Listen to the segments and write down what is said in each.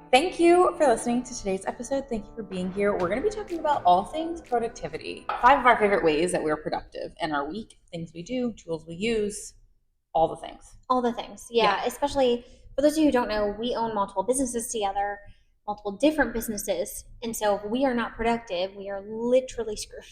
Thank you for listening to today's episode. Thank you for being here. We're going to be talking about all things productivity. 5 of our favorite ways that we're productive in our week, things we do, tools we use, all the things. All the things. Yeah. Especially for those of you who don't know, we own multiple businesses together, multiple different businesses. And so if we are not productive, we are literally screwed.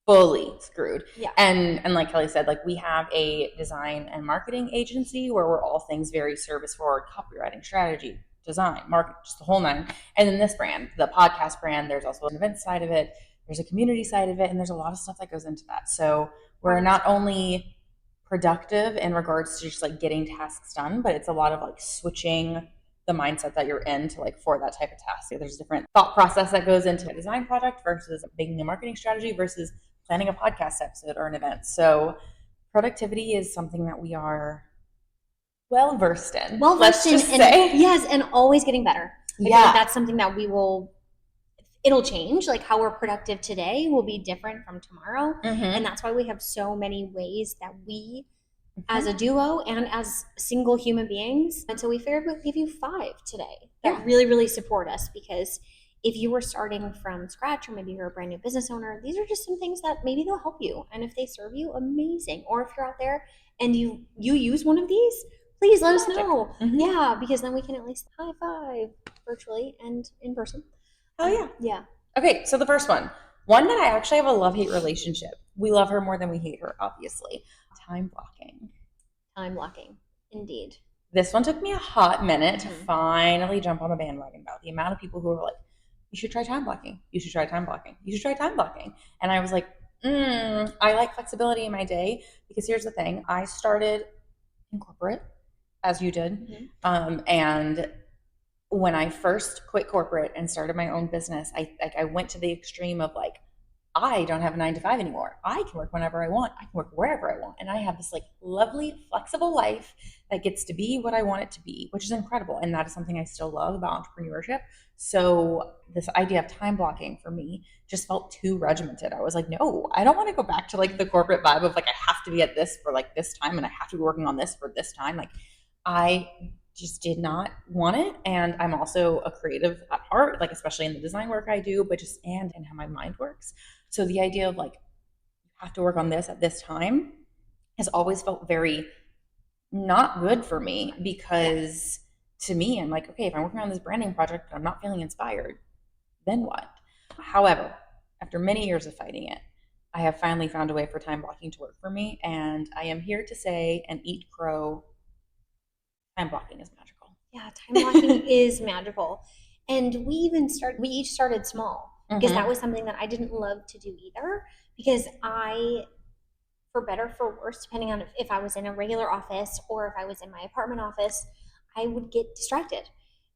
Fully screwed. Yeah. And like Kelly said, like we have a design and marketing agency where we're all things very service forward, copywriting, strategy, design, market, just the whole nine. And then this brand, the podcast brand, there's also an event side of it, there's a community side of it, and there's a lot of stuff that goes into that. So we're not only productive in regards to just like getting tasks done, but it's a lot of like switching the mindset that you're in to like for that type of task. There's a different thought process that goes into a design project versus making a marketing strategy versus planning a podcast episode or an event. So productivity is something that we are well versed in. Yes, and always getting better. I feel like that's something that it'll change. Like how we're productive today will be different from tomorrow. And that's why we have so many ways that we as a duo and as single human beings. And so we figured we'd give you 5 today that really, really support us, because if you were starting from scratch or maybe you're a brand new business owner, these are just some things that maybe they'll help you. And if they serve you, amazing. Or if you're out there and you use one of these, please let us know. Yeah, because then we can at least high five virtually and in person. Oh, yeah. Yeah. Okay, so the first one that I actually have a love-hate relationship. We love her more than we hate her, obviously. Time blocking. Time blocking, indeed. This one took me a hot minute to finally jump on the bandwagon about the amount of people who were like, you should try time blocking. You should try time blocking. You should try time blocking. And I was like, I like flexibility in my day, because here's the thing. I started in corporate, as you did. And when I first quit corporate and started my own business, I went to the extreme of like, I don't have a 9 to 5 anymore. I can work whenever I want. I can work wherever I want. And I have this like lovely, flexible life that gets to be what I want it to be, which is incredible. And that is something I still love about entrepreneurship. So this idea of time blocking for me just felt too regimented. I was like, no, I don't want to go back to like the corporate vibe of like, I have to be at this for like this time and I have to be working on this for this time. Like I just did not want it. And I'm also a creative at heart, like especially in the design work I do, but just and how my mind works. So the idea of like, you have to work on this at this time has always felt very not good for me, because to me, I'm like, okay, if I'm working on this branding project and I'm not feeling inspired, then what? However, after many years of fighting it, I have finally found a way for time blocking to work for me. And I am here to say and eat crow, time blocking is magical. Yeah, time blocking is magical. And we each started small, because that was something that I didn't love to do either, because for better, for worse, depending on if I was in a regular office or if I was in my apartment office, I would get distracted.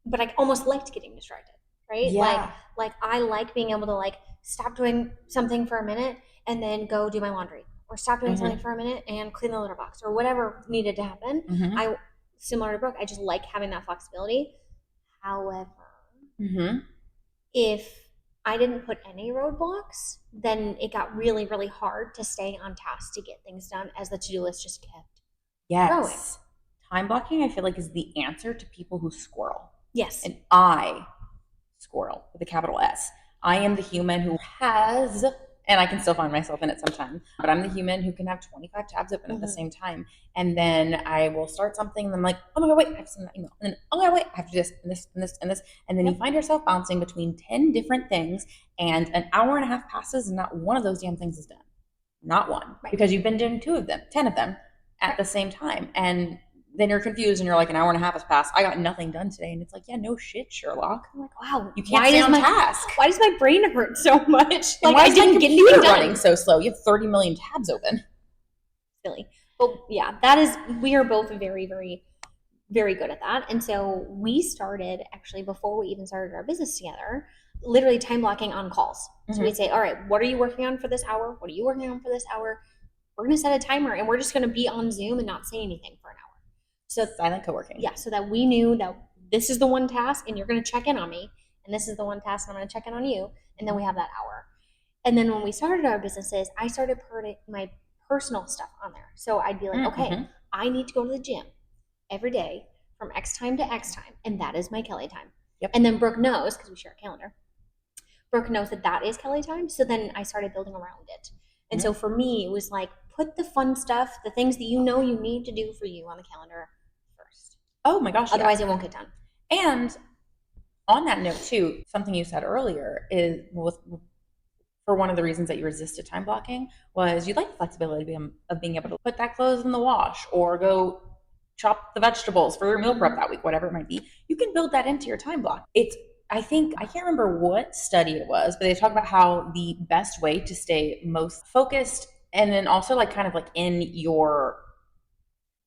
But I almost liked getting distracted, right? Yeah. Like I like being able to like stop doing something for a minute and then go do my laundry, or stop doing something for a minute and clean the litter box, or whatever needed to happen. Similar to Brooke, I just like having that flexibility. However, if I didn't put any roadblocks, then it got really, really hard to stay on task to get things done, as the to-do list just kept growing. Time blocking, I feel like, is the answer to people who squirrel. Yes. And I squirrel with a capital S. I am the human who has, and I can still find myself in it sometimes, but I'm the human who can have 25 tabs open at the same time. And then I will start something and I'm like, oh my God, wait, I have to send that email. And then, oh my God, wait, I have to do this and this and this and this. And then you find yourself bouncing between 10 different things, and an hour and a half passes and not one of those damn things is done. Not one. Right. Because you've been doing 10 of them at the same time. And then you're confused and you're like, an hour and a half has passed. I got nothing done today. And it's like, yeah, no shit, Sherlock. I'm like, wow. You can't stay on task. Why does my brain hurt so much? Like, I didn't get anything done. Running so slow. You have 30 million tabs open. Silly. But yeah, we are both very, very, very good at that. And so we started, actually, before we even started our business together, literally time blocking on calls. So we'd say, all right, what are you working on for this hour? What are you working on for this hour? We're going to set a timer and we're just going to be on Zoom and not say anything for an hour. So silent co-working. Yeah, so that we knew that this is the one task and you're going to check in on me, and this is the one task and I'm going to check in on you, and then we have that hour. And then when we started our businesses, I started putting my personal stuff on there. So I'd be like, okay, I need to go to the gym every day from X time to X time, and that is my Kelly time. Yep. And then Brooke knows, because we share a calendar, Brooke knows that that is Kelly time. So then I started building around it. And so for me, it was like, put the fun stuff, the things that you know you need to do for you on the calendar first. Oh my gosh. Otherwise, it won't get done. And on that note, too, something you said earlier is for one of the reasons that you resisted time blocking was you like the flexibility of being able to put that clothes in the wash or go chop the vegetables for your meal prep that week, whatever it might be. You can build that into your time block. I think, I can't remember what study it was, but they talk about how the best way to stay most focused and then also like kind of like in your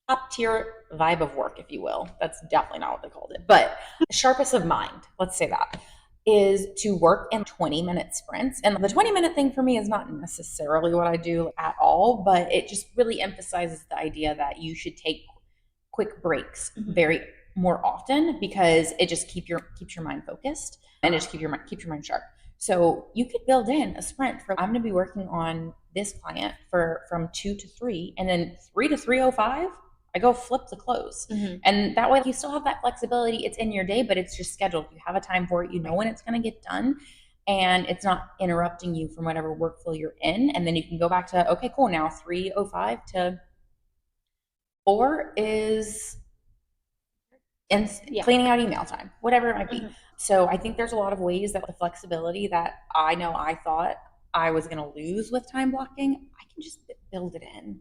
top tier vibe of work, if you will. That's definitely not what they called it, but sharpest of mind, let's say that, is to work in 20-minute sprints. And the 20-minute thing for me is not necessarily what I do at all, but it just really emphasizes the idea that you should take quick breaks very more often because it just keeps your mind focused and it just keeps your mind sharp. So you could build in a sprint for I'm going to be working on this client from 2 to 3 and then 3 to 3:05 I go flip the clothes. And that way you still have that flexibility. It's in your day, but it's just scheduled. You have a time for it. You know when it's going to get done and it's not interrupting you from whatever workflow you're in. And then you can go back to, okay, cool. Now 3:05 to 4 is cleaning out email time, whatever it might be. So I think there's a lot of ways that the flexibility that I know I thought I was going to lose with time blocking, I can just build it in.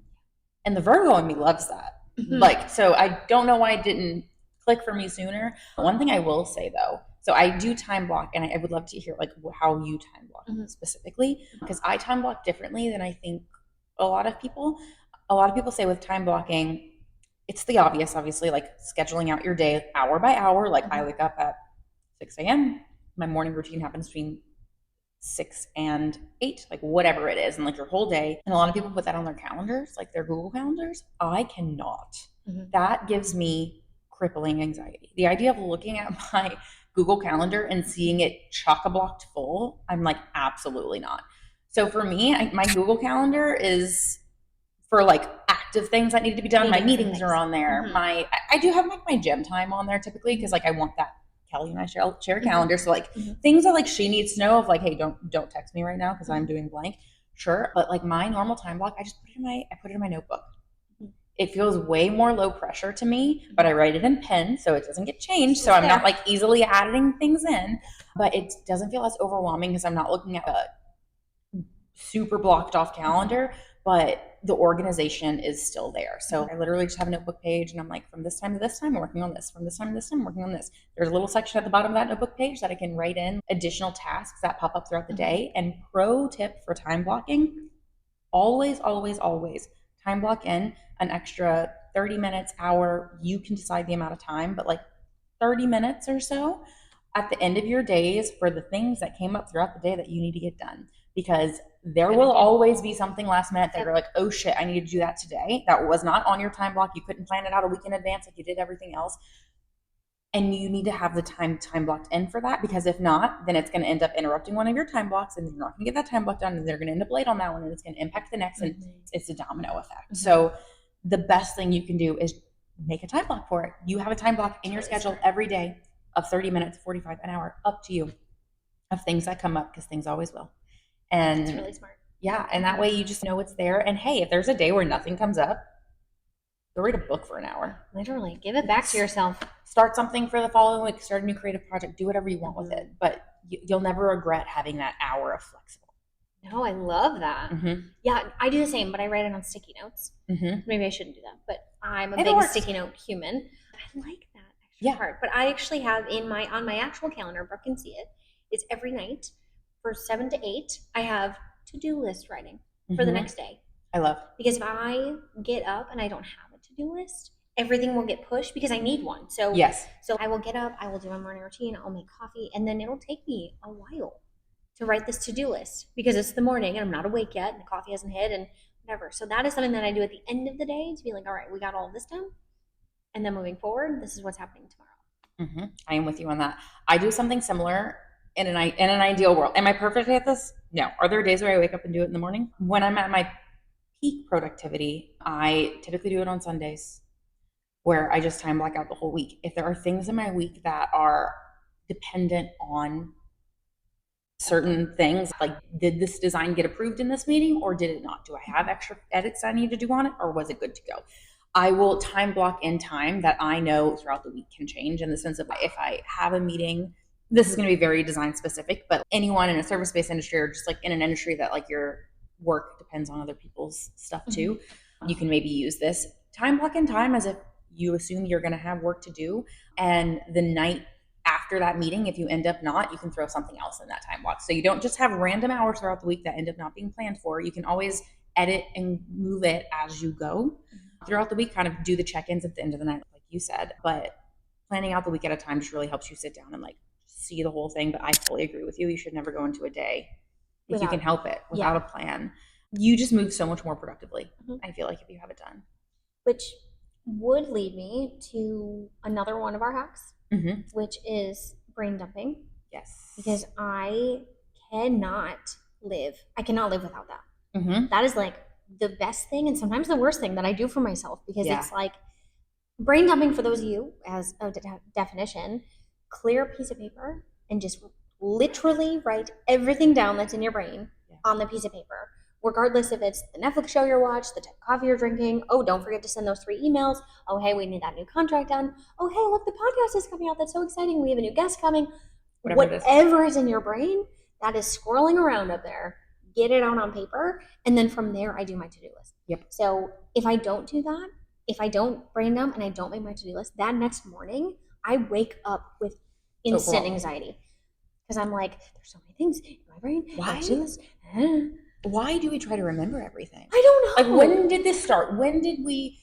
And the Virgo in me loves that. Like, so I don't know why it didn't click for me sooner. One thing I will say though, so I do time block and I would love to hear like how you time block specifically, because I time block differently than I think a lot of people. A lot of people say with time blocking, it's the obvious, obviously, like scheduling out your day hour by hour. Like I wake up at 6 a.m. My morning routine happens between 6 and 8, like whatever it is, and like your whole day. And a lot of people put that on their calendars, like their Google calendars. I cannot. That gives me crippling anxiety. The idea of looking at my Google calendar and seeing it chock-a-blocked full, I'm like, absolutely not. So for me, my Google calendar is for like active things that need to be done. My meetings are on there. I do have like my gym time on there typically because like I want that. Kelly and I share a calendar. So like things that like she needs to know of like, hey, don't text me right now because I'm doing blank. Sure. But like my normal time block, I just put it in my notebook. It feels way more low pressure to me, but I write it in pen so it doesn't get changed. So I'm not like easily adding things in, but it doesn't feel as overwhelming because I'm not looking at a super blocked off calendar, but the organization is still there. So I literally just have a notebook page and I'm like, from this time to this time, I'm working on this. From this time to this time, I'm working on this. There's a little section at the bottom of that notebook page that I can write in additional tasks that pop up throughout the day. And pro tip for time blocking, always, always, always time block in an extra 30 minutes, hour. You can decide the amount of time, but like 30 minutes or so at the end of your days for the things that came up throughout the day that you need to get done. Because there will always be something last minute that you're like, oh shit, I need to do that today. That was not on your time block. You couldn't plan it out a week in advance like you did everything else. And you need to have the time blocked in for that, because if not, then it's going to end up interrupting one of your time blocks and you're not going to get that time block done and they're going to end up late on that one and it's going to impact the next and it's a domino effect. So the best thing you can do is make a time block for it. You have a time block in your schedule every day of 30 minutes, 45, an hour, up to you, of things that come up, because things always will. And it's really smart. Yeah, and that way you just know it's there. And hey, if there's a day where nothing comes up, go read a book for an hour. Literally, give it back to yourself. Start something for the following week. Start a new creative project. Do whatever you want with it. But you'll never regret having that hour of flexible. No, I love that. Yeah, I do the same, but I write it on sticky notes. Maybe I shouldn't do that, but I'm a big sticky note human. I like that extra part. But I actually have on my actual calendar, Brooke can see it, it's every night for 7 to 8, I have to-do list writing for the next day. I love. Because if I get up and I don't have a to-do list, everything will get pushed because I need one. So so I will get up, I will do my morning routine, I'll make coffee, and then it'll take me a while to write this to-do list because it's the morning and I'm not awake yet and the coffee hasn't hit and whatever. So that is something that I do at the end of the day to be like, all right, we got all of this done. And then moving forward, this is what's happening tomorrow. I am with you on that. I do something similar in an ideal world. Am I perfect at this? No. Are there days where I wake up and do it in the morning? When I'm at my peak productivity, I typically do it on Sundays, where I just time block out the whole week. If there are things in my week that are dependent on certain things. Like, did this design get approved in this meeting or did it not? Do I have extra edits I need to do on it, or was it good to go? I will time block in time that I know throughout the week can change, in the sense of, if I have a meeting, this is going to be very design specific, but anyone in a service-based industry, or just like in an industry that like your work depends on other people's stuff too, you can maybe use this time block in time as if you assume you're going to have work to do. And the night after that meeting, if you end up not, you can throw something else in that time block. So you don't just have random hours throughout the week that end up not being planned for. You can always edit and move it as you go throughout the week, kind of do the check-ins at the end of the night, like you said. But planning out the week at a time just really helps you sit down and like see the whole thing. But I fully agree with you. You should never go into a day, if you can help it, without a plan. You just move so much more productively, I feel like, if you have it done. Which would lead me to another one of our hacks, which is brain dumping. Yes. Because I cannot live without that. That is like the best thing, and sometimes the worst thing that I do for myself, because it's like brain dumping, for those of you, as a definition, clear a piece of paper and just literally write everything down that's in your brain on the piece of paper, regardless if it's the Netflix show you're watching, the type of coffee you're drinking. Oh, don't forget to send those 3 emails. Oh, hey, we need that new contract done. Oh, hey, look, the podcast is coming out. That's so exciting. We have a new guest coming. Whatever is in your brain that is swirling around up there, get it out on paper. And then from there, I do my to-do list. So if I don't do that, if I don't brain dump and I don't make my to-do list, that next morning, I wake up with instant anxiety. Because I'm like, there's so many things in my brain. Why do we try to remember everything? I don't know. Like, when did this start? When did we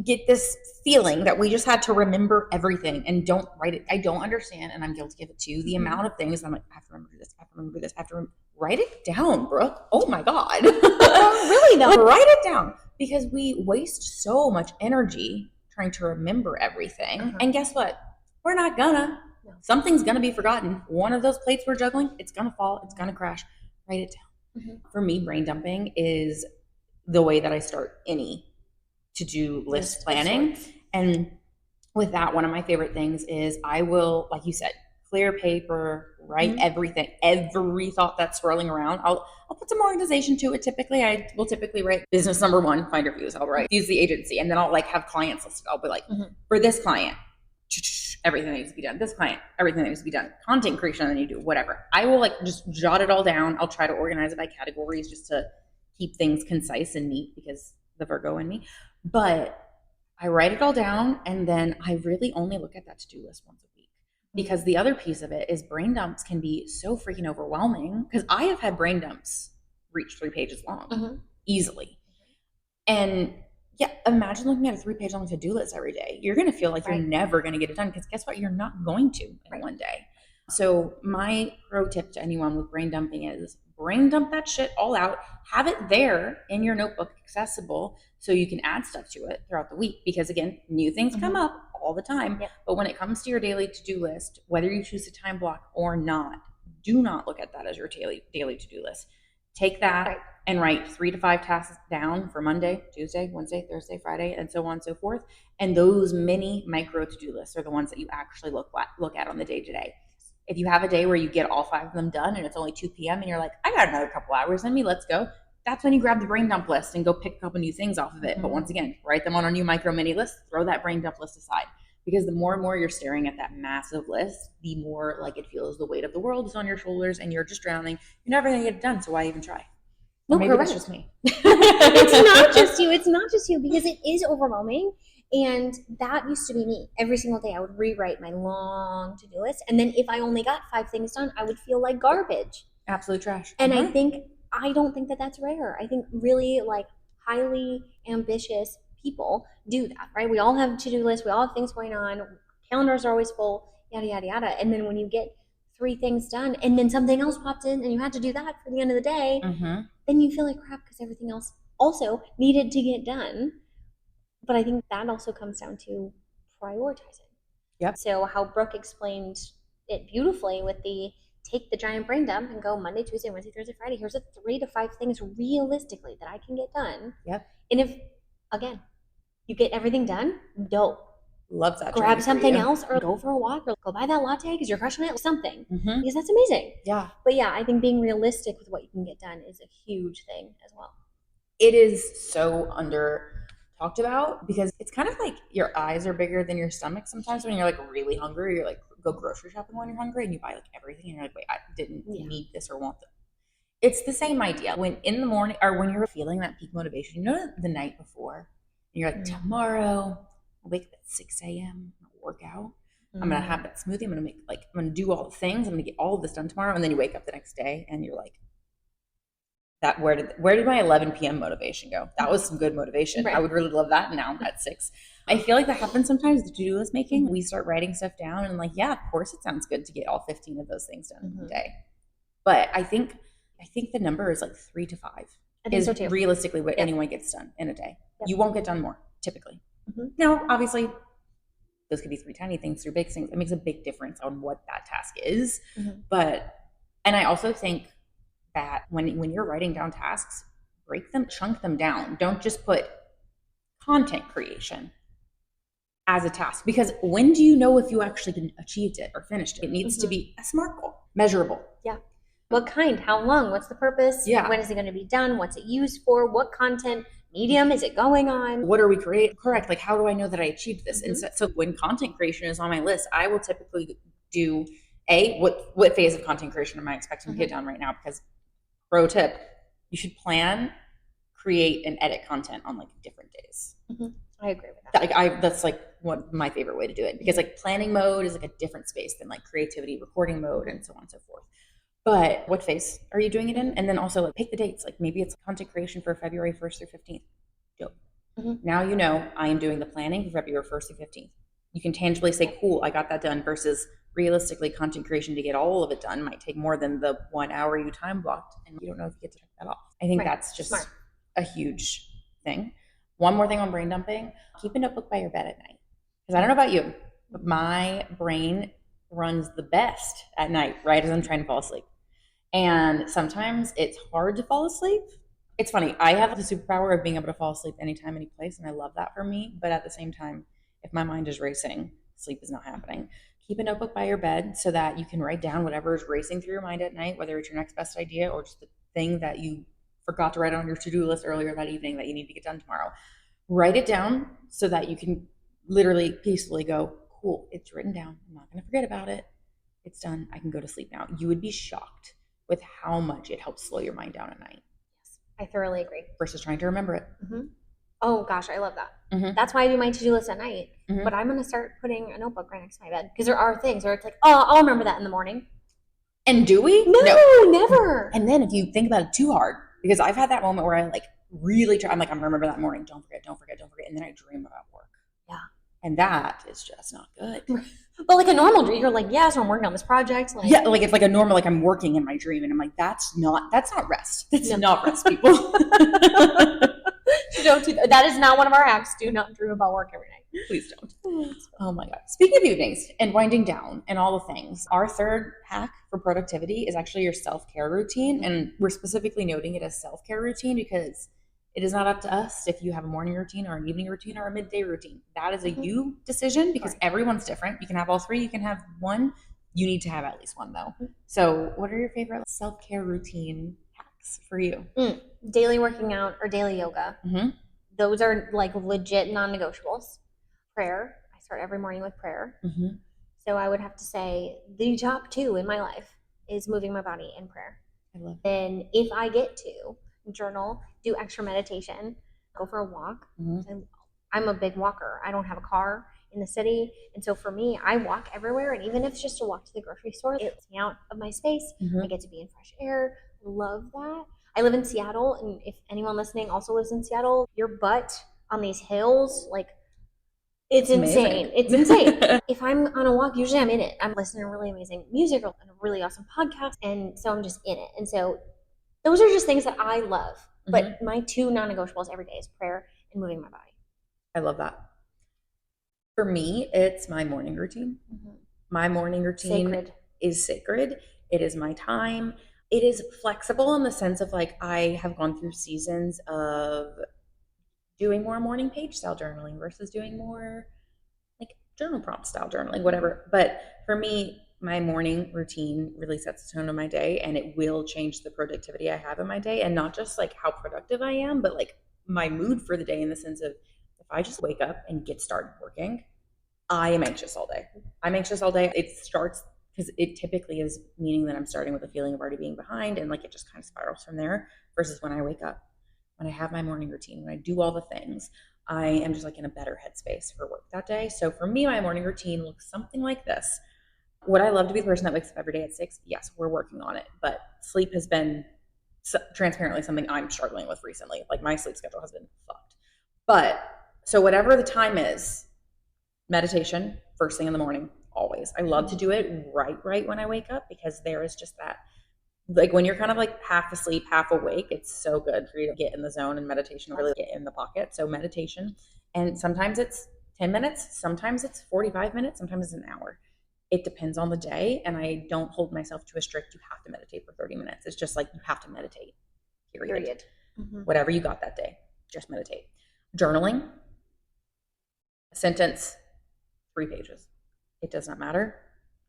get this feeling that we just had to remember everything and don't write it? I don't understand, and I'm guilty of it too. The amount of things I'm like, I have to remember this, I have to remember this, I have to write it down, Brooke. Oh my God. Really though? Like, write it down, because we waste so much energy trying to remember everything. And guess what? We're not gonna. Something's gonna be forgotten. One of those plates we're juggling, it's gonna fall, it's gonna crash. Write it down. For me, brain dumping is the way that I start any to-do list planning. And with that, one of my favorite things is I will, like you said, clear paper, write everything, every thought that's swirling around. I'll put some organization to it. Typically, I will write business number 1, find reviews. I'll write use the agency, and then I'll like have clients listed. I'll be like, for this client, everything that needs to be done. This client, everything that needs to be done. Content creation that you do, whatever. I will like just jot it all down. I'll try to organize it by categories just to keep things concise and neat, because the Virgo in me. But I write it all down, and then I really only look at that to-do list once a week. Because the other piece of it is brain dumps can be so freaking overwhelming, because I have had brain dumps reach 3 pages long easily. And yeah, imagine looking at a 3-page long to-do list every day. You're going to feel like you're never going to get it done, because guess what? You're not going to in one day. So my pro tip to anyone with brain dumping is brain dump that shit all out. Have it there in your notebook, accessible, so you can add stuff to it throughout the week. Because again, new things come up all the time. But when it comes to your daily to-do list, whether you choose a time block or not, do not look at that as your daily to-do list. Take that and write 3 to 5 tasks down for Monday, Tuesday, Wednesday, Thursday, Friday, and so on and so forth. And those mini micro to-do lists are the ones that you actually look at on the day-to-day. If you have a day where you get all 5 of them done and it's only 2 p.m. and you're like, I got another couple hours in me, let's go. That's when you grab the brain dump list and go pick a couple new things off of it. But once again, write them on a new micro mini list, throw that brain dump list aside. Because the more and more you're staring at that massive list, the more like it feels the weight of the world is on your shoulders and you're just drowning. You're never going to get it done, so why even try? No, maybe that's just me. It's not just you. It's not just you, because it is overwhelming. And that used to be me. Every single day I would rewrite my long to-do list. And then if I only got 5 things done, I would feel like garbage. Absolute trash. And I don't think that that's rare. I think really like highly ambitious people do that, right? We all have to-do lists. We all have things going on. Calendars are always full, yada, yada, yada. And then when you get 3 things done and then something else popped in and you had to do that for the end of the day, then you feel like crap because everything else also needed to get done. But I think that also comes down to prioritizing. Yep. So how Brooke explained it beautifully with the take the giant brain dump and go Monday, Tuesday, Wednesday, Thursday, Friday. Here's 3 to 5 things realistically that I can get done. Yep. And if, again, you get everything done, dope. Love that grab journey for something you. else or go for a walk or go buy that latte because you're crushing it, something. Mm-hmm. Because that's amazing. Yeah. But yeah, I think being realistic with what you can get done is a huge thing as well. It is so under talked about because it's kind of like your eyes are bigger than your stomach sometimes when you're like really hungry. You're like, go grocery shopping when you're hungry and you buy like everything and you're like, wait, I didn't need this or want this. It's the same idea. When in the morning or when you're feeling that peak motivation, you know, the night before, and you're like, tomorrow, I'll wake up at 6 a.m., I'll work out. I'm going to have that smoothie. I'm going to do all the things. I'm going to get all of this done tomorrow. And then you wake up the next day and you're like, where did my 11 p.m. motivation go? That was some good motivation. Right. I would really love that now at 6. I feel like that happens sometimes, the to-do list making. We start writing stuff down and like, yeah, of course it sounds good to get all 15 of those things done in a day. But I think the number is like 3 to 5 is so realistically what anyone gets done in a day. You won't get done more, typically. Now, obviously, those could be 3 tiny things, 3 big things. It makes a big difference on what that task is. But, and I also think that when you're writing down tasks, break them, chunk them down. Don't just put content creation as a task, because when do you know if you actually achieved it or finished it? It needs to be a SMART goal, measurable. Yeah. What kind? How long? What's the purpose? Yeah. When is it going to be done? What's it used for? What content medium is it going on? What are we creating? Correct. Like, how do I know that I achieved this? And so when content creation is on my list, I will typically do what phase of content creation am I expecting to get done right now? Because pro tip, you should plan, create, and edit content on like different days. I agree with that. Like that's like my favorite way to do it, because like planning mode is like a different space than like creativity, recording mode, and so on and so forth. But what phase are you doing it in? And then also like pick the dates. Like maybe it's content creation for February 1st through 15th. Dope. Now you know I am doing the planning for February 1st through 15th. You can tangibly say, cool, I got that done, versus realistically content creation to get all of it done might take more than the 1 hour you time blocked, and you don't know if you get to check that off. I think that's just a huge thing. One more thing on brain dumping, keep a notebook by your bed at night. Because I don't know about you, but my brain runs the best at night, right as I'm trying to fall asleep. And sometimes it's hard to fall asleep. It's funny, I have the superpower of being able to fall asleep anytime, any place, and I love that for me. But at the same time, if my mind is racing, sleep is not happening. Keep a notebook by your bed so that you can write down whatever is racing through your mind at night, whether it's your next best idea or just the thing that you forgot to write on your to-do list earlier that evening that you need to get done tomorrow. Write it down so that you can literally peacefully go, cool, it's written down. I'm not going to forget about it. It's done. I can go to sleep now. You would be shocked with how much it helps slow your mind down at night. Yes, I thoroughly agree. Versus trying to remember it. Oh gosh, I love that. That's why I do my to-do list at night. But I'm going to start putting a notebook right next to my bed, because there are things where it's like, oh, I'll remember that in the morning. And do we? No, never. And then if you think about it too hard, because I've had that moment where I like really try, I'm like, I'm remember that morning. Don't forget. And then I dream about work. Yeah. And that is just not good. But like a normal dream, you're like, yeah, so I'm working on this project. Like, yeah, like it's like a normal, like I'm working in my dream, and I'm like, that's not rest. That's not rest, people. Don't do that. That is not one of our hacks. Do not dream about work every night. Please don't. Oh my God. Speaking of evenings and winding down and all the things, our third hack for productivity is actually your self-care routine. And we're specifically noting it as self-care routine because it is not up to us if you have a morning routine or an evening routine or a midday routine. That is a you decision, because everyone's different. You can have all 3. You can have 1. You need to have at least 1 though. So what are your favorite self-care routine hacks for you? Daily working out or daily yoga. Those are like legit non-negotiables. Prayer. I start every morning with prayer. So I would have to say the top 2 in my life is moving my body and prayer. I love that. Then if I get to journal, do extra meditation, go for a walk. I'm a big walker. I don't have a car in the city. And so for me, I walk everywhere. And even if it's just a walk to the grocery store, it gets me out of my space. I get to be in fresh air. Love that. I live in Seattle. And if anyone listening also lives in Seattle, your butt on these hills, like, it's insane. It's insane. If I'm on a walk, usually I'm in it. I'm listening to really amazing music and a really awesome podcast. And so I'm just in it. And so those are just things that I love. But my 2 non-negotiables every day is prayer and moving my body. I love that. For me, it's my morning routine. My morning routine is sacred. It is my time. It is flexible in the sense of like I have gone through seasons of doing more morning page style journaling versus doing more like journal prompt style journaling, whatever. But for me, my morning routine really sets the tone of my day, and it will change the productivity I have in my day, and not just like how productive I am, but like my mood for the day, in the sense of if I just wake up and get started working, I am anxious all day. I'm anxious all day. It starts because it typically is meaning that I'm starting with a feeling of already being behind, and like it just kind of spirals from there. Versus when I wake up, when I have my morning routine, when I do all the things, I am just like in a better headspace for work that day. So for me, my morning routine looks something like this. Would I love to be the person that wakes up every day at 6? Yes, we're working on it. But sleep has been transparently something I'm struggling with recently. Like my sleep schedule has been fucked. But so whatever the time is, meditation first thing in the morning, always. I love to do it right when I wake up, because there is just that, like when you're kind of like half asleep, half awake, it's so good for you to get in the zone, and meditation really get in the pocket. So meditation, and sometimes it's 10 minutes, sometimes it's 45 minutes, sometimes it's an hour. It depends on the day, and I don't hold myself to a strict, you have to meditate for 30 minutes. It's just like you have to meditate, period. Whatever you got that day, just meditate. Journaling, a sentence, 3 pages. It does not matter.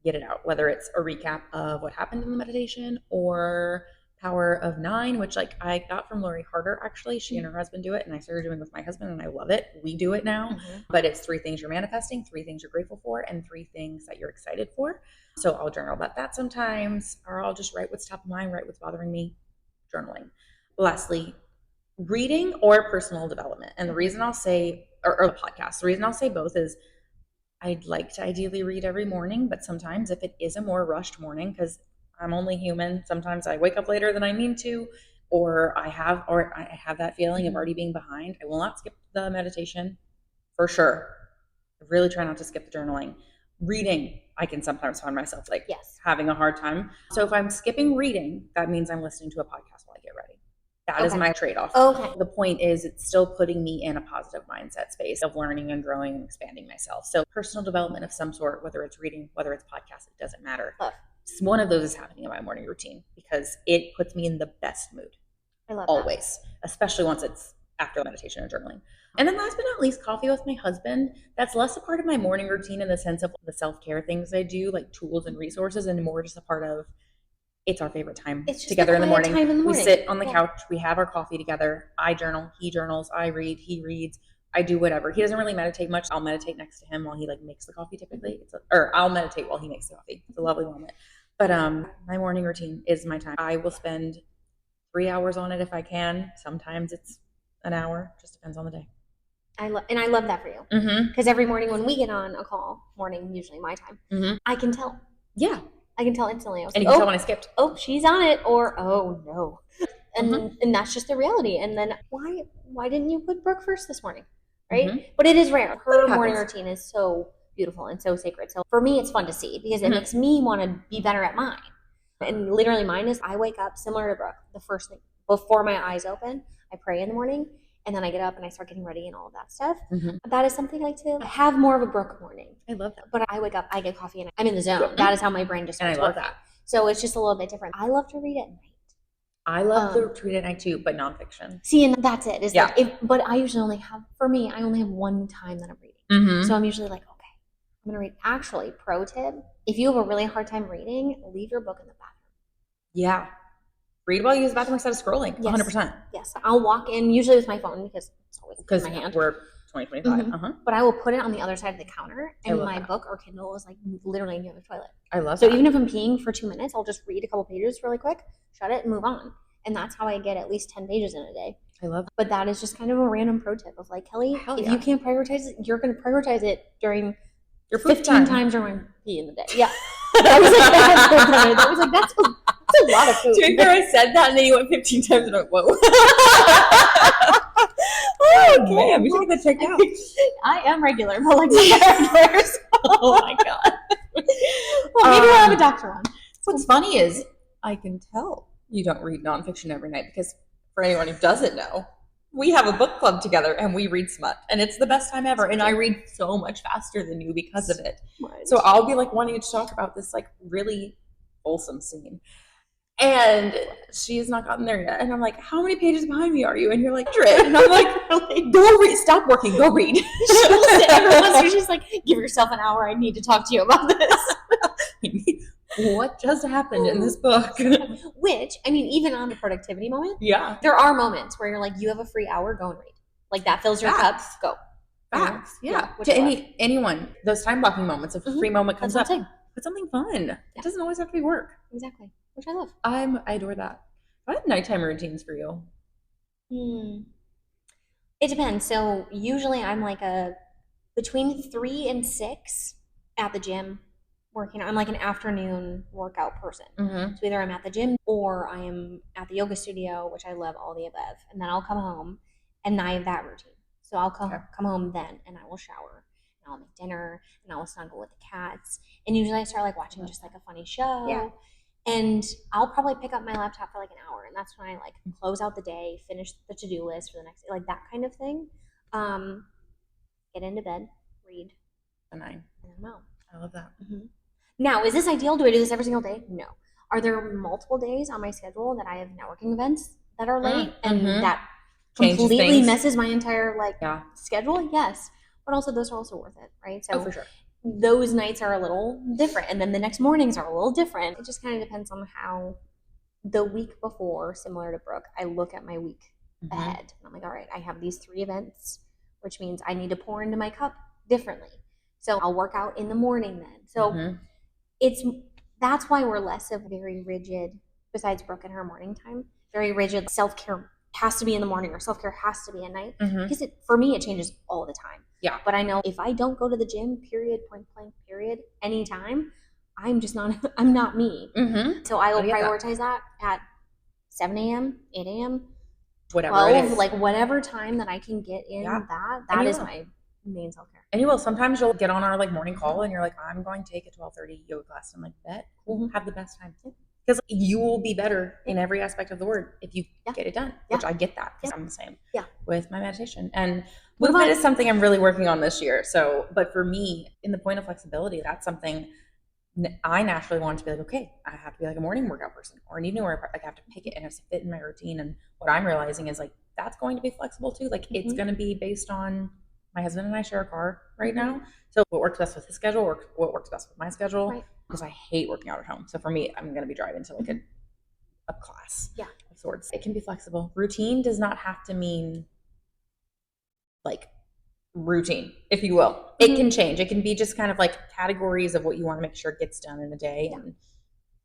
Get it out, whether it's a recap of what happened in the meditation or Power of Nine, which like I got from Lori Harder, actually. She and her husband do it, and I started doing it with my husband, and I love it. We do it now. But it's 3 things you're manifesting, 3 things you're grateful for, and 3 things that you're excited for. So I'll journal about that sometimes, or I'll just write what's top of mind, write what's bothering me. Journaling. Lastly, reading or personal development. And the reason I'll say, or the podcast, the reason I'll say both is I'd like to ideally read every morning, but sometimes if it is a more rushed morning, because I'm only human, sometimes I wake up later than I mean to, or I have that feeling of already being behind, I will not skip the meditation for sure. I really try not to skip the journaling. Reading, I can sometimes find myself like having a hard time. So if I'm skipping reading, that means I'm listening to a podcast while I get ready. That is my trade-off. The point is it's still putting me in a positive mindset space of learning and growing and expanding myself. So personal development of some sort, whether it's reading, whether it's podcasts, it doesn't matter. One of those is happening in my morning routine because it puts me in the best mood. I love always, especially once it's after meditation or journaling. And then last but not least, coffee with my husband. That's less a part of my morning routine in the sense of the self-care things I do, like tools and resources, and more just a part of it's our favorite time together in the morning. We sit on the couch, we have our coffee together. I journal, he journals, I read, he reads. I do whatever. He doesn't really meditate much. I'll meditate next to him while he like makes the coffee typically. Or I'll meditate while he makes the coffee. It's a lovely moment. But my morning routine is my time. I will spend 3 hours on it if I can. Sometimes it's an hour. Just depends on the day. I love that for you. Because every morning when we get on a call, morning usually my time, I can tell. Yeah. I can tell instantly. And you can tell when I skipped. Oh, she's on it, or oh no. And that's just the reality. And then why didn't you put Brooke first this morning? Right? But it is rare. Her morning routine is so beautiful and so sacred. So for me it's fun to see because it makes me want to be better at mine. And literally mine is I wake up similar to Brooke. The first thing before my eyes open, I pray in the morning. And then I get up and I start getting ready and all of that stuff. That is something I like to have more of a Brooke morning. I love that. But I wake up, I get coffee, and I'm in the zone. That is how my brain just starts working. So it's just a little bit different. I love to read at night. I love to read at night too, but nonfiction. See, and that's it. But I usually only have one time that I'm reading. So I'm usually like, okay, I'm going to read. Actually, pro tip, if you have a really hard time reading, leave your book in the bathroom. Yeah. Read while you use the bathroom instead of scrolling. Yes. 100%. Yes. I'll walk in, usually with my phone because it's always in my hand. We're 2025. But I will put it on the other side of the counter, and my book or Kindle is like literally near the toilet. I love that. So even if I'm peeing for 2 minutes, I'll just read a couple pages really quick, shut it, and move on. And that's how I get at least 10 pages in a day. I love that. But that is just kind of a random pro tip of like, Kelly, if you can't prioritize it, you're going to prioritize it during your 15 times during pee in the day. Yeah. I was like, that's a lot of food. To be fair, I said that and then you went 15 times and I went, whoa. Okay, I'm just going to check out. I am regular, but like regulars. Oh my God. Well, maybe we'll have a doctor on. What's funny is I can tell you don't read nonfiction every night because for anyone who doesn't know, we have a book club together and we read smut and it's the best time ever. And I read so much faster than you because of it. So I'll be like wanting to talk about this like really wholesome scene. And she has not gotten there yet. And I'm like, how many pages behind me are you? And you're like, 100. And I'm like, go read. Stop working. Go read. She'll sit every once and she's like, give yourself an hour. I need to talk to you about this. What just happened in this book? Which, I mean, even on the productivity moment, yeah, there are moments where you're like, you have a free hour, go and read. Like that fills your cup, go. Facts. Yeah. To anyone, those time blocking moments, if a free moment comes up, put something fun. Yeah. It doesn't always have to be work. Exactly. Which I love. I adore that. I have nighttime routines for you. It depends. So usually I'm like between 3 and 6 at the gym working. I'm like an afternoon workout person. Mm-hmm. So either I'm at the gym or I am at the yoga studio, which I love, all the above. And then I'll come home and I have that routine. So I'll come home then and I will shower and I'll make dinner and I will snuggle with the cats. And usually I start like watching just like a funny show. Yeah. And I'll probably pick up my laptop for like an hour, and that's when I like close out the day, finish the to-do list for the next day, like that kind of thing. Get into bed, read, and I'm out. I love that. Mm-hmm. Now, is this ideal? Do I do this every single day? No. Are there multiple days on my schedule that I have networking events that are late and that completely messes my entire schedule? Yes, but also those are also worth it, right? So for sure. Those nights are a little different, and then the next mornings are a little different. It just kind of depends on how the week before, similar to Brooke, I look at my week ahead. And I'm like, all right, I have these 3 events, which means I need to pour into my cup differently. So I'll work out in the morning then. So that's why we're less of very rigid, besides Brooke and her morning time, very rigid self-care has to be in the morning or self-care has to be at night. Because for me, it changes all the time. Yeah. But I know if I don't go to the gym, period, point blank, period, anytime, I'm just not, I'm not me. So I will prioritize that at 7 a.m., 8 a.m., whatever 12, like whatever time that I can get in that is my main self-care. And you will. Sometimes you'll get on our like morning call and you're like, I'm going to take a 12:30 yoga class. I'm like, bet, we'll have the best time. Because you will be better in every aspect of the word if you get it done, which I get that because I'm the same with my meditation. And movement is something I'm really working on this year. So, but for me, in the point of flexibility, that's something I naturally want to be like, okay, I have to be like a morning workout person or an evening workout. Like I have to pick it and it has to fit in my routine. And what I'm realizing is like, that's going to be flexible too. Like it's going to be based on my husband and I share a car right now. So what works best with his schedule, what works best with my schedule. Right. Because I hate working out at home. So for me, I'm going to be driving to like a class of sorts. It can be flexible. Routine does not have to mean like routine, if you will. It can change. It can be just kind of like categories of what you want to make sure gets done in a day and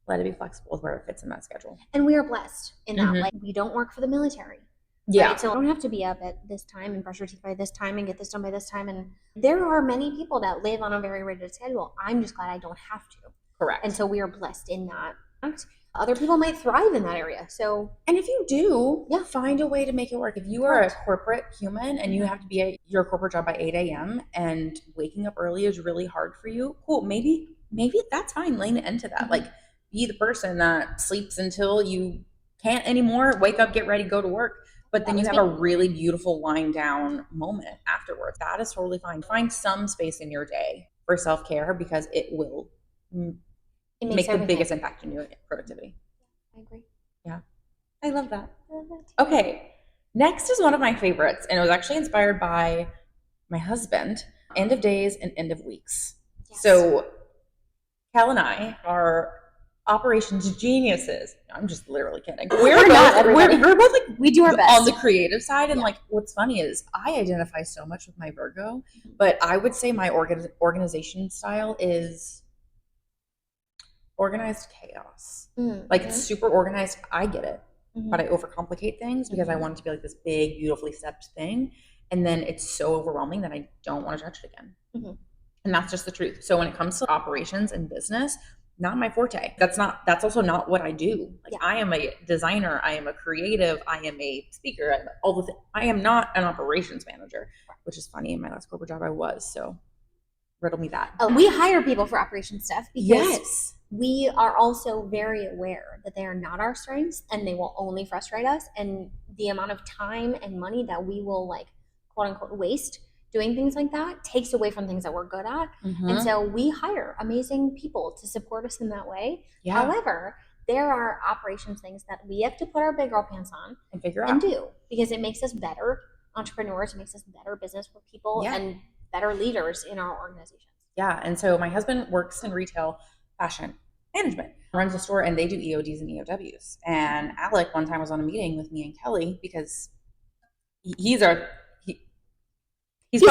let it be flexible with where it fits in that schedule. And we are blessed in that. Like we don't work for the military. Yeah. Right? So I don't have to be up at this time and brush your teeth by this time and get this done by this time. And there are many people that live on a very rigid schedule. I'm just glad I don't have to. Correct. And so we are blessed in that. Other people might thrive in that area. So, and if you do, find a way to make it work. If you are a corporate human and you have to be at your corporate job by 8 a.m. and waking up early is really hard for you, cool. Maybe that's fine. Lean into that. Like be the person that sleeps until you can't anymore. Wake up, get ready, go to work. But then you have a really beautiful wind down moment afterwards. That is totally fine. Find some space in your day for self-care because it will make the biggest impact in your productivity. I agree. Yeah. I love that. Okay. Next is one of my favorites, and it was actually inspired by my husband. End of days and end of weeks. Yes. So Cal and I are operations geniuses. I'm just literally kidding. We're both like we do our best on the creative side. And like what's funny is I identify so much with my Virgo, but I would say my organization style is organized chaos. Like it's super organized. I get it, but I overcomplicate things because I want it to be like this big, beautifully stepped thing. And then it's so overwhelming that I don't want to touch it again. And that's just the truth. So when it comes to operations and business, not my forte. That's also not what I do. Like I am a designer. I am a creative. I am a speaker. I am not an operations manager, which is funny. In my last corporate job, I was. So riddle me that. We hire people for operations stuff because we are also very aware that they are not our strengths and they will only frustrate us. And the amount of time and money that we will like quote unquote waste doing things like that takes away from things that we're good at. And so we hire amazing people to support us in that way. However, there are operations things that we have to put our big girl pants on and figure and out. do, because it makes us better entrepreneurs, it makes us better business for people and better leaders in our organizations. Yeah. And so my husband works in retail fashion management, runs a store, and they do EODs and EOWs. And Alec one time was on a meeting with me and Kelly because he's part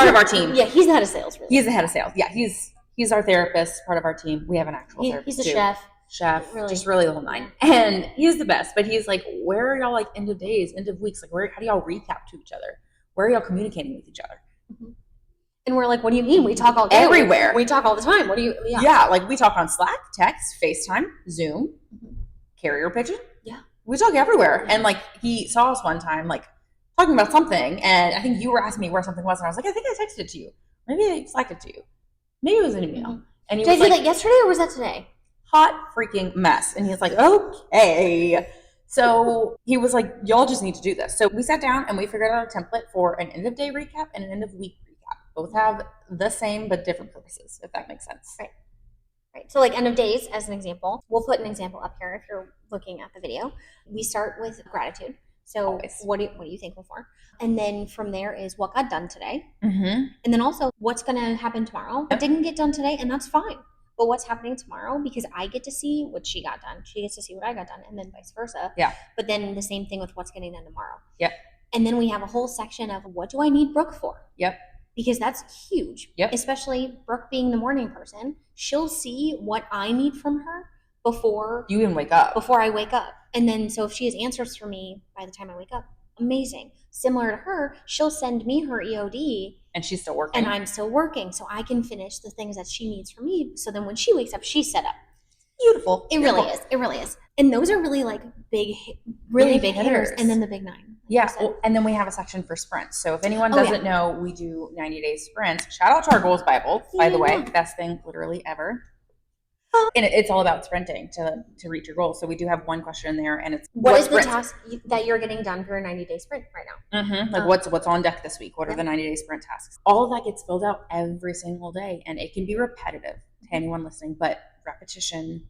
of our team. Yeah, he's the head of sales. Really. He's the head of sales. Yeah, he's our therapist, part of our team. We have an actual therapist. He's a too. Chef, really, just really the whole nine. Yeah. And he's the best. But he's like, where are y'all like end of days, end of weeks? Like, how do y'all recap to each other? Where are y'all communicating with each other? Mm-hmm. And we're like, what do you mean? We talk all day. Everywhere. We talk all the time. What do you? Yeah, like we talk on Slack, text, FaceTime, Zoom, carrier pigeon. Yeah. We talk everywhere. And like he saw us one time, like talking about something, and I think you were asking me where something was, and I was like, I think I texted it to you. Maybe I Slacked it to you. Maybe it was an email. Mm-hmm. And he Did was I do like, that yesterday or was that today? Hot freaking mess. And he's like, okay. So he was like, y'all just need to do this. So we sat down and we figured out a template for an end of day recap and an end of week recap. Both have the same but different purposes, if that makes sense. Right. So like end of days, as an example, we'll put an example up here if you're looking at the video. We start with gratitude. So always. What are you thankful for? And then from there is what got done today. Mm-hmm. And then also what's going to happen tomorrow. What didn't get done today, and that's fine. But what's happening tomorrow, because I get to see what she got done. She gets to see what I got done, and then vice versa. Yeah. But then the same thing with what's getting done tomorrow. Yep. And then we have a whole section of what do I need Brooke for? Yep. Because that's huge. Yep. Especially Brooke being the morning person. She'll see what I need from her before you even wake up. Before I wake up. And then so if she has answers for me by the time I wake up, amazing. Similar to her, she'll send me her EOD. And she's still working. And I'm still working. So I can finish the things that she needs from me. So then when she wakes up, she's set up. Beautiful. It really is. It really is. And those are really like big hitters. And then the big 9. Like yeah. Well, and then we have a section for sprints. So if anyone doesn't know, we do 90-day sprints. Shout out to our Goals Bible, by the way. Best thing literally ever. And it's all about sprinting to reach your goals. So we do have one question in there, and it's what is the task that you're getting done for a 90-day sprint right now? Mm-hmm. Like what's on deck this week? What are the 90-day sprint tasks? All of that gets filled out every single day, and it can be repetitive to anyone listening, but repetition,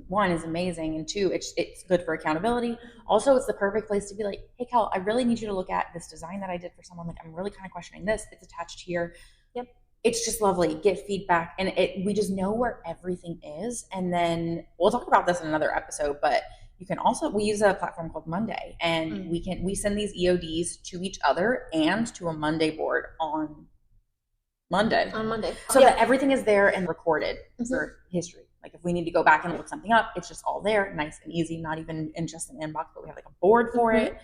one, is amazing, and two, it's good for accountability. Also, it's the perfect place to be like, hey, Cal, I really need you to look at this design that I did for someone. Like, I'm really kind of questioning this. It's attached here. Yep. It's just lovely. Get feedback, and we just know where everything is. And then we'll talk about this in another episode, but you can also, we use a platform called Monday, and we send these EODs to each other and to a Monday board on Monday. So that everything is there and recorded for history. Like if we need to go back and look something up, it's just all there, nice and easy, not even in just an inbox, but we have like a board for it.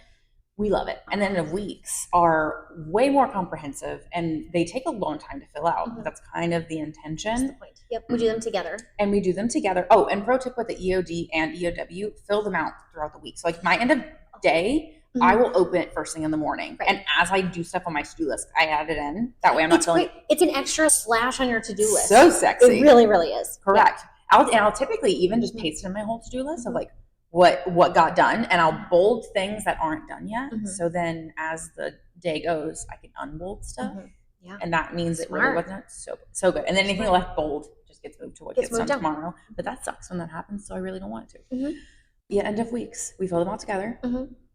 We love it. And then the weeks are way more comprehensive, and they take a long time to fill out. That's kind of the intention. That's the point. Yep. We do them together. And we do them together. Oh, and pro tip with the EOD and EOW, fill them out throughout the week. So like my end of day, I will open it first thing in the morning. Right. And as I do stuff on my to-do list, I add it in. That way I'm not feeling... It's an extra slash on your to-do list. So sexy. It really, really is. Correct. Yeah. I'll typically even just paste in my whole to-do list of like, what got done, and I'll bold things that aren't done yet. So then as the day goes, I can unbold stuff. Yeah. And that means it really wasn't so good. And then anything left bold just gets moved to what gets done tomorrow. But that sucks when that happens, so I really don't want it to. Yeah, end of weeks. We fill them all together.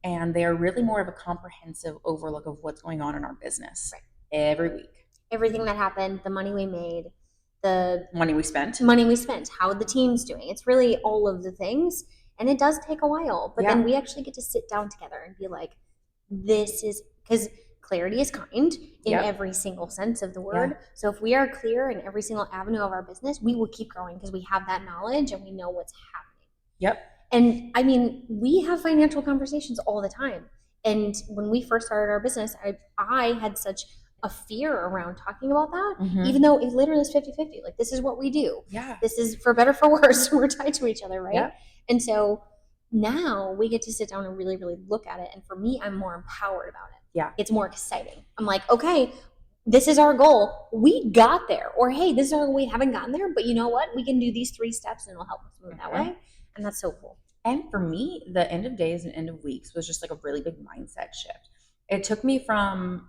And they are really more of a comprehensive overlook of what's going on in our business every week. Everything that happened, the money we made, the money we spent, how the team's doing. It's really all of the things. And it does take a while, but then we actually get to sit down together and be like, this is, because clarity is kind in every single sense of the word. So if we are clear in every single avenue of our business, we will keep growing because we have that knowledge and we know what's happening. And I mean, we have financial conversations all the time. And when we first started our business, I had such a fear around talking about that, even though it literally is 50-50. Like, this is what we do. This is for better, for worse. We're tied to each other, right? And so now we get to sit down and really, really look at it. And for me, I'm more empowered about it. It's more exciting. I'm like, okay, this is our goal. We got there. Or, hey, this is our goal. We haven't gotten there, but you know what? We can do these 3 steps and it'll help us move that way. And that's so cool. And for me, the end of days and end of weeks was just like a really big mindset shift. It took me from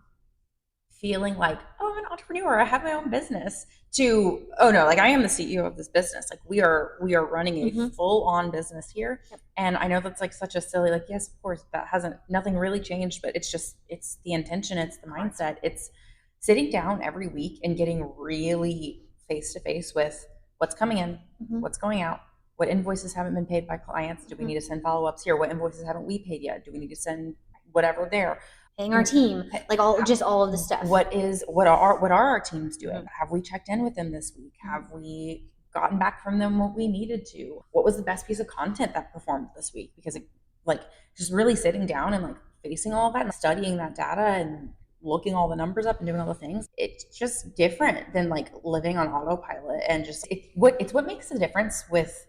feeling like, oh, I'm an entrepreneur, I have my own business, to, oh no, like I am the CEO of this business. Like we are running a full on business here. Yep. And I know that's like such a silly, like, yes, of course, that hasn't, nothing really changed, but it's the intention, it's the mindset. It's sitting down every week and getting really face to face with what's coming in, what's going out, what invoices haven't been paid by clients. Do we need to send follow-ups here? What invoices haven't we paid yet? Do we need to send whatever there? Paying our team, like all of the stuff. What are our teams doing? Have we checked in with them this week? Have we gotten back from them what we needed to? What was the best piece of content that performed this week? Because like just really sitting down and like facing all of that and studying that data and looking all the numbers up and doing all the things, it's just different than like living on autopilot. And just it's what makes the difference with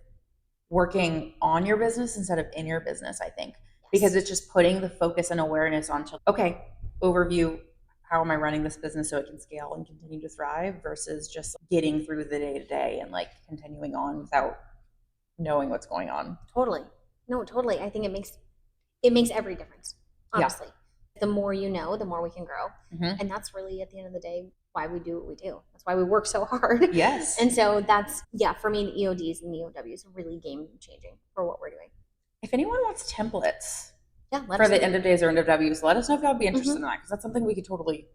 working on your business instead of in your business, I think, because it's just putting the focus and awareness onto, okay, overview, how am I running this business so it can scale and continue to thrive, versus just getting through the day to day and like continuing on without knowing what's going on. Totally. No, totally. I think it makes every difference, honestly. Yeah. The more you know, the more we can grow. And that's really, at the end of the day, why we do what we do. That's why we work so hard. Yes. And so that's, for me, the EODs and the EOWs are really game changing for what we're doing. If anyone wants templates for the end of days or end of Ws, let us know if y'all would be interested in that, because that's something we could totally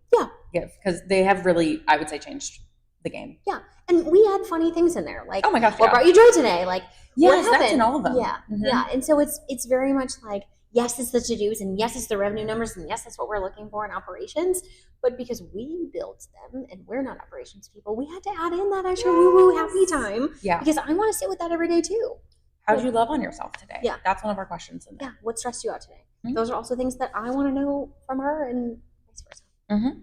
give, because they have really, I would say, changed the game. Yeah. And we add funny things in there, like, oh my gosh, what brought you joy today? Like, yes, what happened? That's in all of them. Yeah. Yeah. And so it's very much like, yes, it's the to-dos, and yes, it's the revenue numbers, and yes, that's what we're looking for in operations. But because we built them and we're not operations people, we had to add in that extra woo-woo happy time. Yeah. Because I want to sit with that every day too. How'd you love on yourself today? Yeah. That's one of our questions in there. Yeah. What stressed you out today? Those are also things that I want to know from her, and vice versa.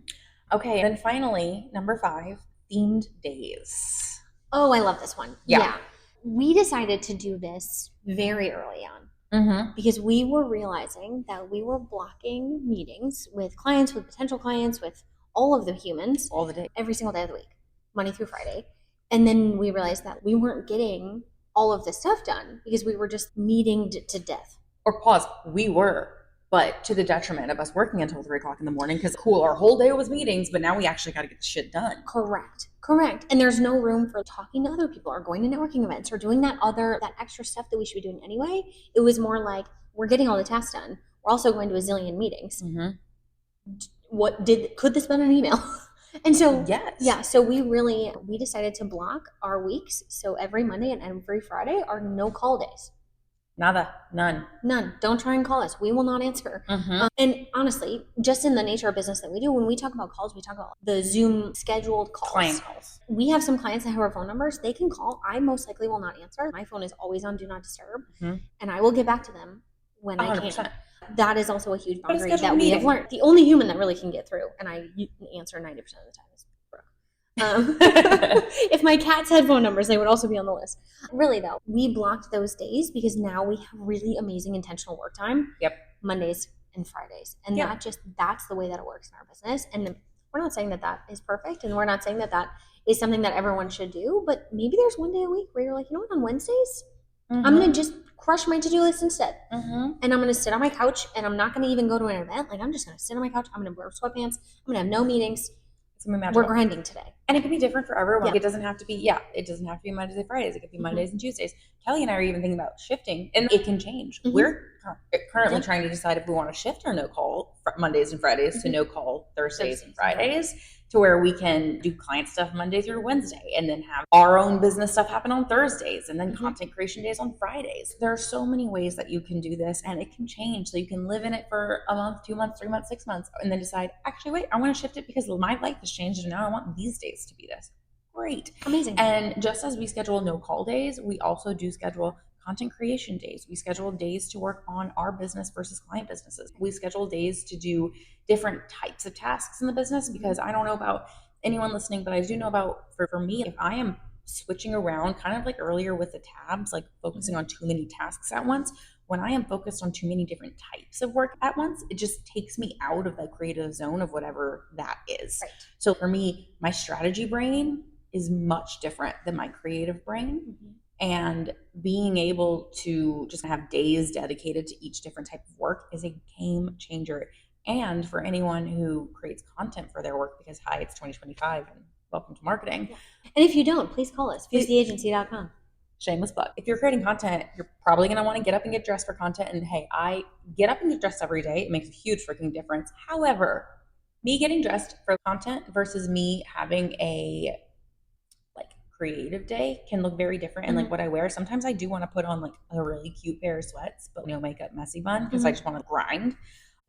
Okay. And then finally, number 5, themed days. Oh, I love this one. Yeah. We decided to do this very early on. Because we were realizing that we were blocking meetings with clients, with potential clients, with all of the humans, all the day, every single day of the week, Monday through Friday. And then we realized that we weren't getting all of this stuff done because we were just meeting to death. Or pause, we were, but to the detriment of us working until 3 o'clock in the morning, because cool, our whole day was meetings, but now we actually got to get the shit done. Correct. And there's no room for talking to other people or going to networking events or doing that extra stuff that we should be doing anyway. It was more like, we're getting all the tasks done. We're also going to a zillion meetings. Could this been an email? And so, so we decided to block our weeks. So every Monday and every Friday are no call days. Nada. None. Don't try and call us. We will not answer. And honestly, just in the nature of business that we do, when we talk about calls, we talk about the Zoom scheduled calls. Client calls. We have some clients that have our phone numbers. They can call. I most likely will not answer. My phone is always on Do Not Disturb. And I will get back to them when 100%. I can. That is also a huge boundary that we have learned. The only human that really can get through, and I answer 90% of the time, is if my cats had phone numbers, they would also be on the list. Really though, we blocked those days because now we have really amazing intentional work time. Mondays and Fridays. And that's the way that it works in our business. And we're not saying that is perfect, and we're not saying that is something that everyone should do, but maybe there's one day a week where you're like, you know what, on Wednesdays, I'm going to just crush my to-do list instead. And I'm going to sit on my couch, and I'm not going to even go to an event. Like, I'm just going to sit on my couch. I'm going to wear sweatpants. I'm going to have no meetings. We're grinding today. And it can be different for everyone. It doesn't have to be, it doesn't have to be Mondays and Fridays. It could be Mondays and Tuesdays. Kelly and I are even thinking about shifting, and it can change. We're currently trying to decide if we want to shift our no call Mondays and Fridays to no call Thursdays and Fridays, to where we can do client stuff Monday through Wednesday, and then have our own business stuff happen on Thursdays, and then content creation days on Fridays. There are so many ways that you can do this, and it can change. So you can live in it for a month, 2 months, 3 months, 6 months, and then decide, actually, wait, I want to shift it because my life has changed, and now I want these days to be this. Great. Amazing. And just as we schedule no call days, we also do schedule content creation days. We schedule days to work on our business versus client businesses. We schedule days to do different types of tasks in the business, because I don't know about anyone listening, but I do know about, for me, if I am switching around, kind of like earlier with the tabs, like focusing on too many tasks at once, when I am focused on too many different types of work at once, it just takes me out of the creative zone of whatever that is. Right. So for me, my strategy brain is much different than my creative brain. And being able to just have days dedicated to each different type of work is a game changer. And for anyone who creates content for their work, because hi, it's 2025 and welcome to marketing. Yeah. And if you don't, please call us, fuzetheagency.com. Shameless plug. If you're creating content, you're probably going to want to get up and get dressed for content. And hey, I get up and get dressed every day. It makes a huge freaking difference. However, me getting dressed for content versus me having a like creative day can look very different. And like what I wear, sometimes I do want to put on like a really cute pair of sweats, but no makeup, messy bun, because I just want to grind.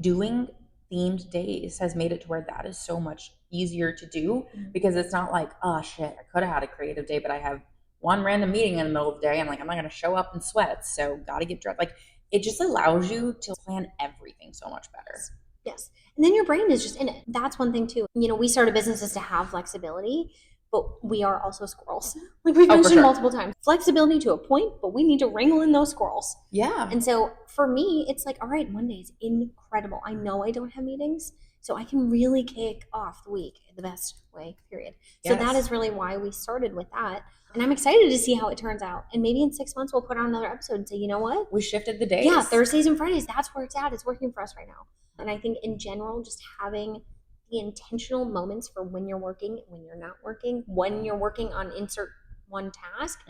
Doing themed days has made it to where that is so much easier to do, because it's not like, oh shit, I could have had a creative day, but I have one random meeting in the middle of the day. I'm like, I'm not going to show up in sweats, so got to get dressed. Like, it just allows you to plan everything so much better. Yes. And then your brain is just in it. That's one thing too. You know, we started businesses to have flexibility, but we are also squirrels. Like we've mentioned multiple times. Flexibility to a point, but we need to wrangle in those squirrels. Yeah. And so for me, it's like, all right, Monday is incredible. I know I don't have meetings, so I can really kick off the week the best way, period. So that is really why we started with that. And I'm excited to see how it turns out. And maybe in 6 months, we'll put on another episode and say, you know what? We shifted the days. Yeah, Thursdays and Fridays. That's where it's at. It's working for us right now. And I think in general, just having the intentional moments for when you're working, when you're not working, when you're working on insert one task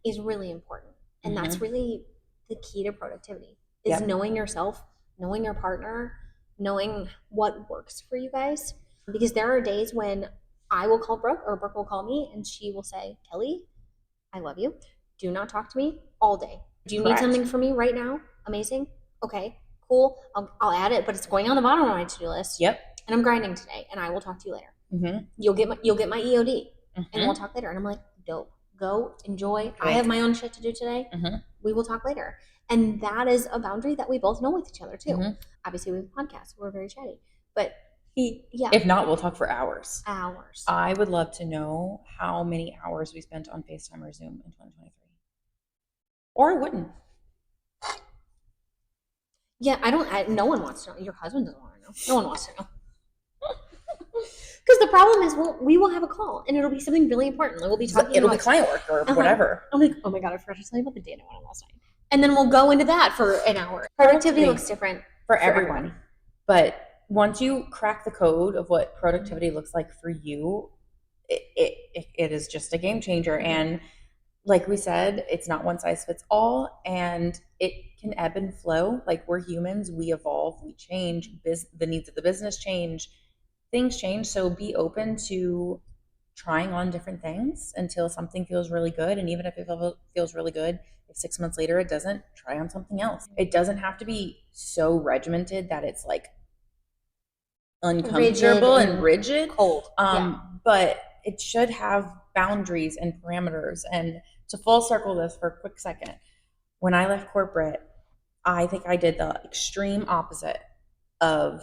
is really important. And that's really the key to productivity is knowing yourself, knowing your partner, knowing what works for you guys. Because there are days when I will call Brooke or Brooke will call me and she will say, Kelly, I love you. Do not talk to me all day. Do you need something from me right now? Amazing. Okay, cool. I'll add it, but it's going on the bottom of my to-do list. Yep. And I'm grinding today and I will talk to you later. You'll get my EOD and we'll talk later. And I'm like, dope. Go, enjoy. I have my own shit to do today. We will talk later. And that is a boundary that we both know with each other too. Obviously we have a podcast. We're very chatty. But if not, we'll talk for hours. Hours. I would love to know how many hours we spent on FaceTime or Zoom in 2023. Or I wouldn't. Yeah, no one wants to know. Your husband doesn't want to know. No one wants to know. Because the problem is, we will have a call, and it'll be something really important. Like we'll be talking. It'll be client work or whatever. I'm like, oh my god, I forgot to tell you about the date I went on last night. And then we'll go into that for an hour. Productivity looks different for everyone. But once you crack the code of what productivity looks like for you, it is just a game changer. And like we said, it's not one size fits all, and it can ebb and flow. Like we're humans, we evolve, we change, the needs of the business change, things change. So be open to trying on different things until something feels really good. And even if it feels really good, if 6 months later it doesn't, try on something else. It doesn't have to be so regimented that it's like uncomfortable and rigid, cold. But it should have boundaries and parameters. And to full circle this for a quick second, when I left corporate, I think I did the extreme opposite of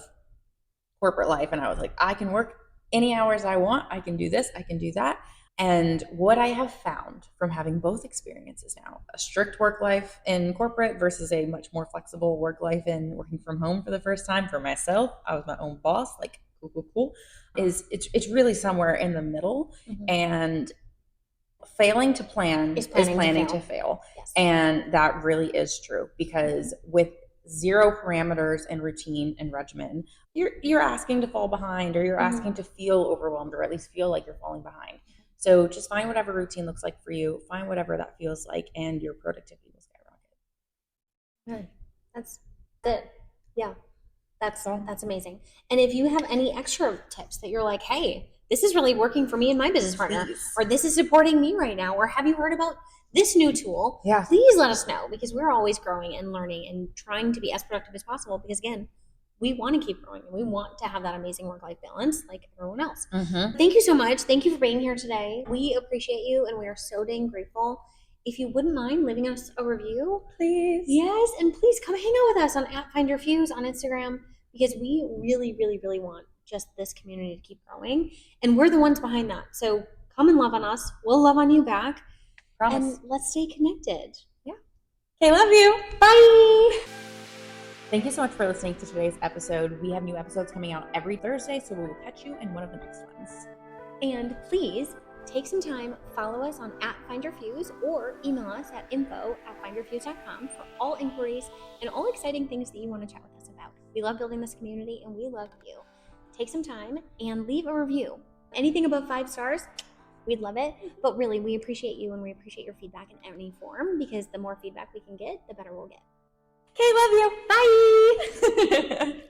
corporate life. And I was like, I can work any hours I want. I can do this. I can do that. And what I have found from having both experiences now, a strict work life in corporate versus a much more flexible work life in working from home for the first time for myself, I was my own boss, like cool, is it's really somewhere in the middle. And failing to plan is planning to fail. Yes. And that really is true, because with zero parameters and routine and regimen, you're asking to fall behind, or you're asking to feel overwhelmed, or at least feel like you're falling behind. So just find whatever routine looks like for you, find whatever that feels like, and your productivity will skyrocket. That's it. Yeah. That's amazing. And if you have any extra tips that you're like, hey, this is really working for me and my business partner, or this is supporting me right now, or have you heard about this new tool? Yeah. Please let us know, because we're always growing and learning and trying to be as productive as possible, because again, we want to keep growing and we want to have that amazing work-life balance like everyone else. Thank you so much. Thank you for being here today. We appreciate you and we are so dang grateful. If you wouldn't mind leaving us a review, please. Yes, and please come hang out with us on @FindYourFuze on Instagram, because we really, really, really want just this community to keep growing. And we're the ones behind that. So come and love on us. We'll love on you back. Promise. And let's stay connected. Yeah. Okay, love you. Bye. Thank you so much for listening to today's episode. We have new episodes coming out every Thursday, so we will catch you in one of the next ones. And please take some time, follow us on @FindYourFuze, or email us at info@findyourfuse.com for all inquiries and all exciting things that you want to chat with us about. We love building this community, and we love you. Take some time and leave a review. Anything above 5 stars, we'd love it. But really, we appreciate you, and we appreciate your feedback in any form, because the more feedback we can get, the better we'll get. Okay, love you. Bye!